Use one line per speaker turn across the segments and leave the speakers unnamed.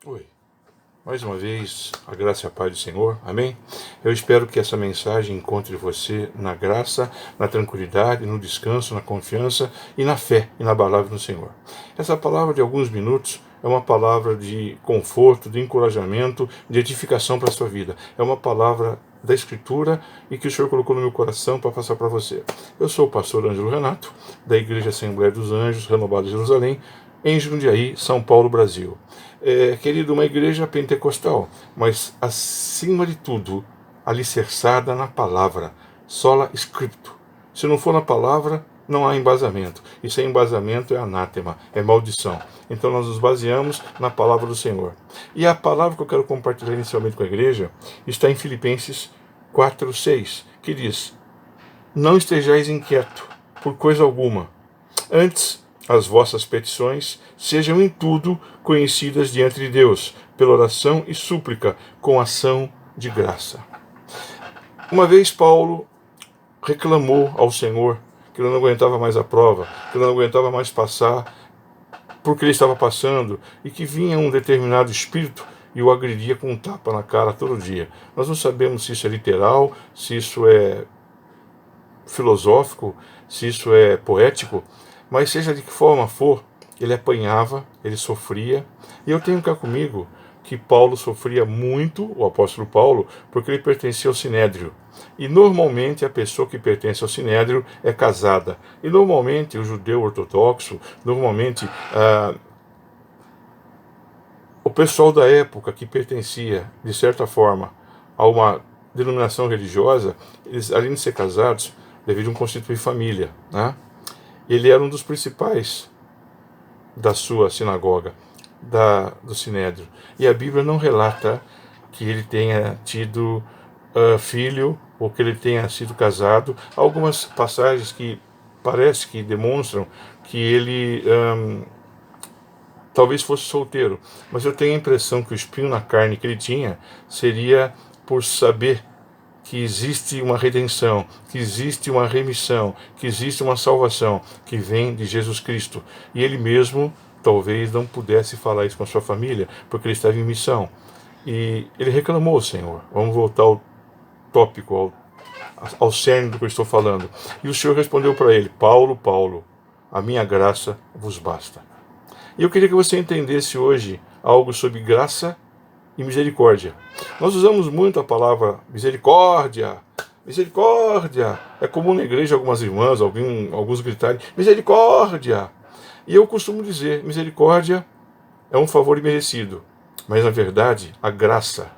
Oi, mais uma vez, a graça e a paz do Senhor, amém? Eu espero que essa mensagem encontre você na graça, na tranquilidade, no descanso, na confiança e na fé inabalável no Senhor. Essa palavra de alguns minutos é uma palavra de conforto, de encorajamento, de edificação para a sua vida. É uma palavra da Escritura e que o Senhor colocou no meu coração para passar para você. Eu sou o pastor Ângelo Renato, da Igreja Assembleia dos Anjos, Renovada de Jerusalém, em Jundiaí, São Paulo, Brasil. Querido, uma igreja pentecostal, mas acima de tudo, alicerçada na palavra, sola scripto. Se não for na palavra, não há embasamento. E sem embasamento é anátema, é maldição. Então nós nos baseamos na palavra do Senhor. E a palavra que eu quero compartilhar inicialmente com a igreja está em Filipenses 4:6, que diz: Não estejais inquieto por coisa alguma. Antes, as vossas petições sejam em tudo conhecidas diante de Deus, pela oração e súplica, com ação de graça. Uma vez Paulo reclamou ao Senhor que ele não aguentava mais a prova, que ele não aguentava mais passar porque ele estava passando, e que vinha um determinado espírito e o agredia com um tapa na cara todo dia. Nós não sabemos se isso é literal, se isso é filosófico, se isso é poético, mas seja de que forma for, ele apanhava, ele sofria. E eu tenho cá comigo que Paulo sofria muito, o apóstolo Paulo, porque ele pertencia ao Sinédrio. E normalmente a pessoa que pertence ao Sinédrio é casada. E normalmente o judeu ortodoxo, normalmente o pessoal da época que pertencia, de certa forma, a uma denominação religiosa, eles, além de ser casados, deveriam constituir família, né? Ele era um dos principais da sua sinagoga, do Sinédrio. E a Bíblia não relata que ele tenha tido filho ou que ele tenha sido casado. Há algumas passagens que parece que demonstram que ele talvez fosse solteiro, mas eu tenho a impressão que o espinho na carne que ele tinha seria por saber que existe uma redenção, que existe uma remissão, que existe uma salvação que vem de Jesus Cristo. E ele mesmo talvez não pudesse falar isso com a sua família, porque ele estava em missão. E ele reclamou ao Senhor. Vamos voltar ao tópico, ao cerne do que eu estou falando. E o Senhor respondeu para ele: Paulo, Paulo, a minha graça vos basta. E eu queria que você entendesse hoje algo sobre graça e misericórdia. Nós usamos muito a palavra misericórdia. Misericórdia. É comum na igreja algumas irmãs, alguns gritarem misericórdia. E eu costumo dizer, misericórdia é um favor imerecido. Mas na verdade, a graça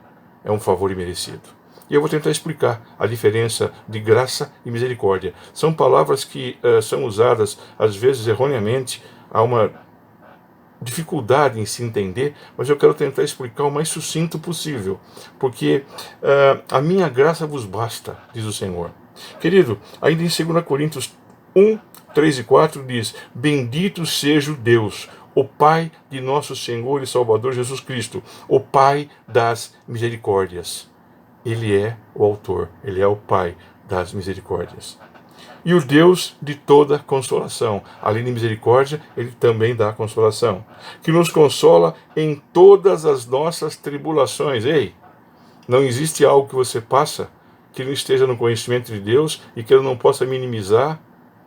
é um favor imerecido. E eu vou tentar explicar a diferença de graça e misericórdia. São palavras que são usadas, às vezes erroneamente, há uma dificuldade em se entender, mas eu quero tentar explicar o mais sucinto possível, porque a minha graça vos basta, diz o Senhor. Querido, ainda em 2 Coríntios 1, 3 e 4 diz: Bendito seja o Deus, o Pai de nosso Senhor e Salvador Jesus Cristo, o Pai das misericórdias. Ele é o autor, ele é o Pai das misericórdias. E o Deus de toda consolação, além de misericórdia, ele também dá consolação, que nos consola em todas as nossas tribulações. Ei, não existe algo que você passa que não esteja no conhecimento de Deus e que ele não possa minimizar,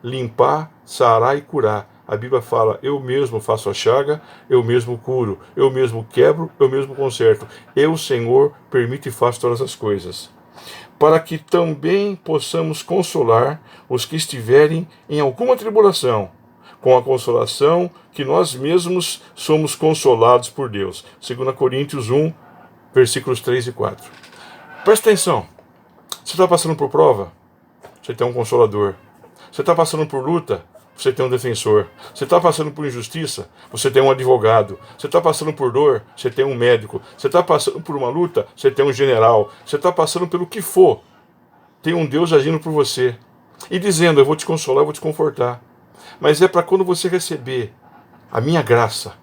limpar, sarar e curar. A Bíblia fala: eu mesmo faço a chaga, eu mesmo curo, eu mesmo quebro, eu mesmo conserto. Eu, Senhor, permito e faço todas as coisas, para que também possamos consolar os que estiverem em alguma tribulação, com a consolação que nós mesmos somos consolados por Deus. 2 Coríntios 1, versículos 3 e 4. Presta atenção. Você está passando por prova? Você tem um consolador. Você está passando por luta? Você tem um defensor. Você está passando por injustiça? Você tem um advogado. Você está passando por dor? Você tem um médico. Você está passando por uma luta? Você tem um general. Você está passando pelo que for, tem um Deus agindo por você e dizendo: eu vou te consolar, eu vou te confortar. Mas é para quando você receber a minha graça,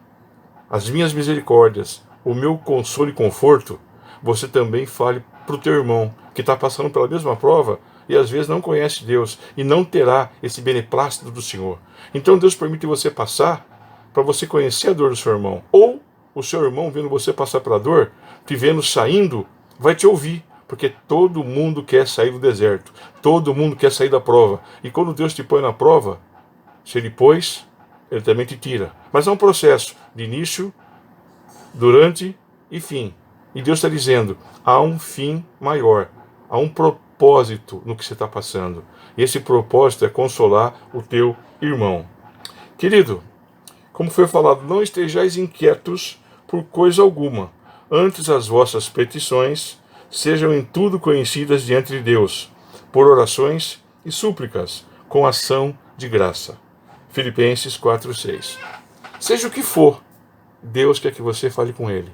as minhas misericórdias, o meu consolo e conforto, você também fale para o teu irmão que está passando pela mesma prova e às vezes não conhece Deus e não terá esse beneplácito do Senhor. Então Deus permite você passar para você conhecer a dor do seu irmão, ou o seu irmão vendo você passar pela dor, te vendo saindo, vai te ouvir. Porque todo mundo quer sair do deserto. Todo mundo quer sair da prova. E quando Deus te põe na prova, se Ele pôs, Ele também te tira. Mas é um processo de início, durante e fim. E Deus está dizendo, há um fim maior. Há um propósito no que você está passando. E esse propósito é consolar o teu irmão. Querido, como foi falado, não estejais inquietos por coisa alguma. Antes as vossas petições sejam em tudo conhecidas diante de Deus, por orações e súplicas, com ação de graça. Filipenses 4:6. Seja o que for, Deus quer que você fale com Ele.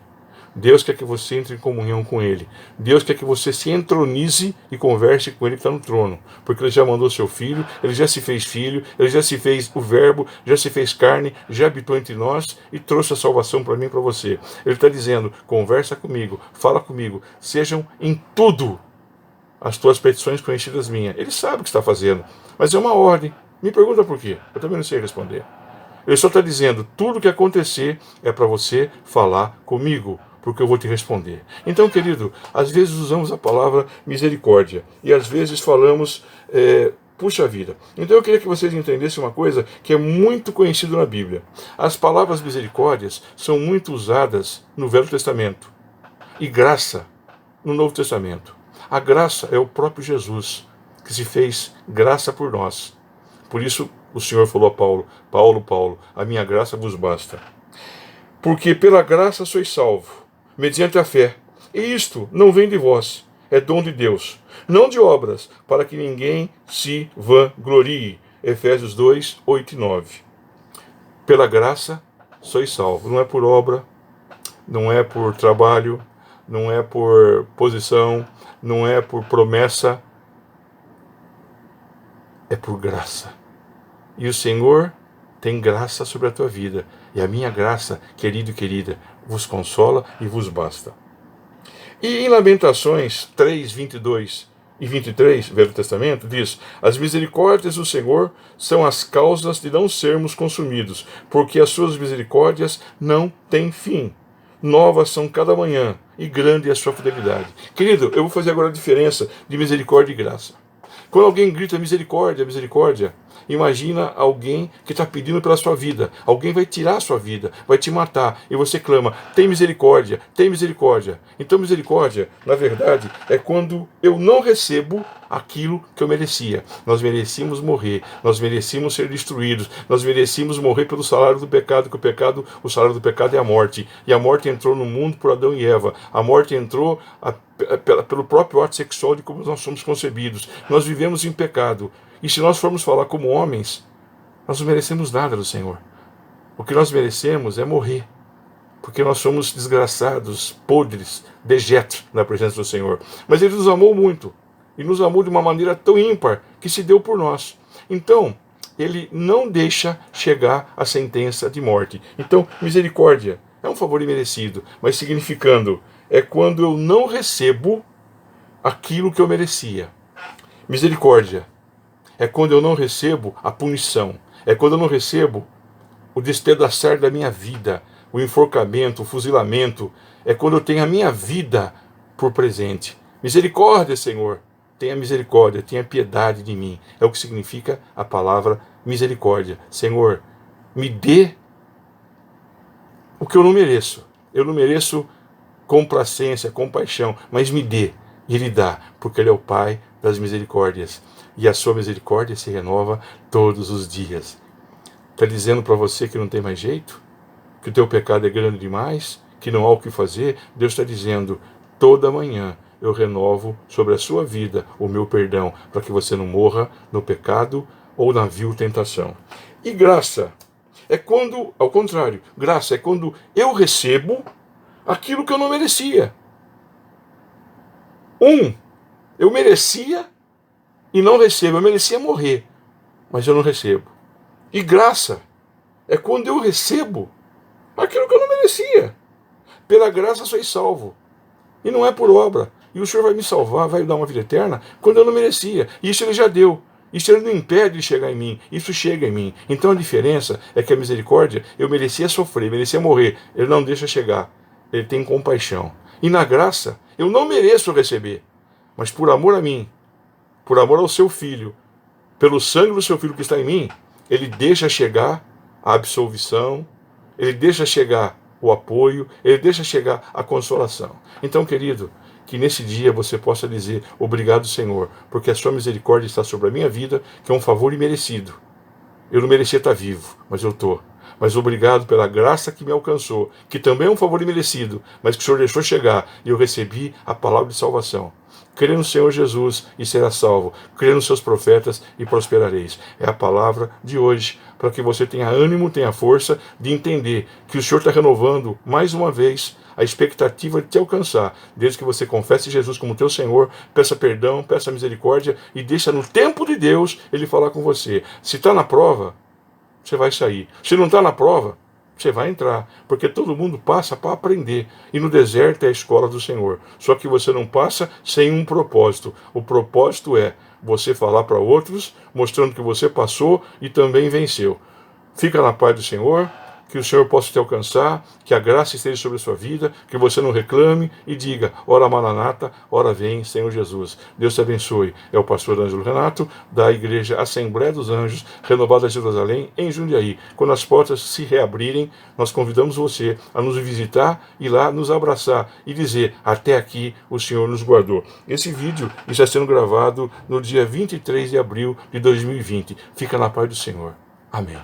Deus quer que você entre em comunhão com Ele. Deus quer que você se entronize e converse com Ele que está no trono. Porque Ele já mandou seu Filho, Ele já se fez Filho, Ele já se fez o Verbo, já se fez carne, já habitou entre nós e trouxe a salvação para mim e para você. Ele está dizendo, conversa comigo, fala comigo, sejam em tudo as tuas petições conhecidas minhas. Ele sabe o que está fazendo, mas é uma ordem. Me pergunta por quê, eu também não sei responder. Ele só está dizendo, tudo que acontecer é para você falar comigo, porque eu vou te responder. Então, querido, às vezes usamos a palavra misericórdia, e às vezes falamos, puxa vida. Então eu queria que vocês entendessem uma coisa que é muito conhecida na Bíblia. As palavras misericórdias são muito usadas no Velho Testamento, e graça no Novo Testamento. A graça é o próprio Jesus, que se fez graça por nós. Por isso o Senhor falou a Paulo, Paulo, a minha graça vos basta. Porque pela graça sois salvo, mediante a fé. E isto não vem de vós, é dom de Deus, não de obras, para que ninguém se vanglorie. Efésios 2, 8 e 9. Pela graça sois salvo, não é por obra, não é por trabalho, não é por posição, não é por promessa, é por graça. E o Senhor tem graça sobre a tua vida. E a minha graça, querido e querida, vos consola e vos basta. E em Lamentações 3, 22 e 23, Velho Testamento, diz, as misericórdias do Senhor são as causas de não sermos consumidos, porque as suas misericórdias não têm fim. Novas são cada manhã, e grande é a sua fidelidade. Querido, eu vou fazer agora a diferença de misericórdia e graça. Quando alguém grita misericórdia, misericórdia, imagina alguém que está pedindo pela sua vida. Alguém vai tirar a sua vida, vai te matar. E você clama, tem misericórdia, tem misericórdia. Então misericórdia, na verdade, é quando eu não recebo aquilo que eu merecia. Nós merecíamos morrer, nós merecíamos ser destruídos, nós merecíamos morrer pelo salário do pecado, que o salário do pecado é a morte. E a morte entrou no mundo por Adão e Eva. A morte entrou pelo próprio ato sexual de como nós somos concebidos. Nós vivemos em pecado. E se nós formos falar como homens, nós não merecemos nada do Senhor. O que nós merecemos é morrer. Porque nós somos desgraçados, podres, dejetos na presença do Senhor. Mas Ele nos amou muito. E nos amou de uma maneira tão ímpar que se deu por nós. Então, Ele não deixa chegar a sentença de morte. Então, misericórdia é um favor imerecido, mas significando, é quando eu não recebo aquilo que eu merecia. Misericórdia é quando eu não recebo a punição. É quando eu não recebo o despedaçar da minha vida, o enforcamento, o fuzilamento. É quando eu tenho a minha vida por presente. Misericórdia, Senhor. Tenha misericórdia, tenha piedade de mim. É o que significa a palavra misericórdia. Senhor, me dê o que eu não mereço. Eu não mereço complacência, compaixão, mas me dê. E Ele dá, porque Ele é o Pai das misericórdias. E a sua misericórdia se renova todos os dias. Está dizendo para você que não tem mais jeito? Que o teu pecado é grande demais? Que não há o que fazer? Deus está dizendo, toda manhã eu renovo sobre a sua vida o meu perdão, para que você não morra no pecado ou na vil tentação. E graça é quando, ao contrário, graça é quando eu recebo aquilo que eu não merecia. Eu merecia e não recebo. Eu merecia morrer, mas eu não recebo. E graça é quando eu recebo aquilo que eu não merecia. Pela graça sois salvo. E não é por obra. E o Senhor vai me salvar, vai me dar uma vida eterna, quando eu não merecia. E isso Ele já deu. Isso ele não impede de chegar em mim, isso chega em mim. Então a diferença é que a misericórdia, eu merecia sofrer, merecia morrer, ele não deixa chegar, ele tem compaixão. E na graça, eu não mereço receber, mas por amor a mim, por amor ao seu filho, pelo sangue do seu filho que está em mim, ele deixa chegar a absolvição, ele deixa chegar o apoio, ele deixa chegar a consolação. Então, querido, que nesse dia você possa dizer: obrigado, Senhor, porque a sua misericórdia está sobre a minha vida, que é um favor imerecido. Eu não merecia estar vivo, mas eu estou. Mas obrigado pela graça que me alcançou, que também é um favor imerecido, mas que o Senhor deixou chegar e eu recebi a palavra de salvação. Crê no Senhor Jesus e será salvo. Crê nos seus profetas e prosperareis. É a palavra de hoje, para que você tenha ânimo, tenha força de entender que o Senhor está renovando mais uma vez a expectativa de te alcançar, desde que você confesse Jesus como teu Senhor, peça perdão, peça misericórdia e deixa no tempo de Deus Ele falar com você. Se está na prova, você vai sair. Se não está na prova, você vai entrar, porque todo mundo passa para aprender, e no deserto é a escola do Senhor. Só que você não passa sem um propósito. O propósito é você falar para outros, mostrando que você passou e também venceu. Fica na paz do Senhor, que o Senhor possa te alcançar, que a graça esteja sobre a sua vida, que você não reclame e diga: ora Maranata, ora vem, Senhor Jesus. Deus te abençoe. É o pastor Ângelo Renato, da Igreja Assembleia dos Anjos, renovada de Jerusalém, em Jundiaí. Quando as portas se reabrirem, nós convidamos você a nos visitar e lá nos abraçar e dizer: até aqui o Senhor nos guardou. Esse vídeo está sendo gravado no dia 23 de abril de 2020. Fica na paz do Senhor. Amém.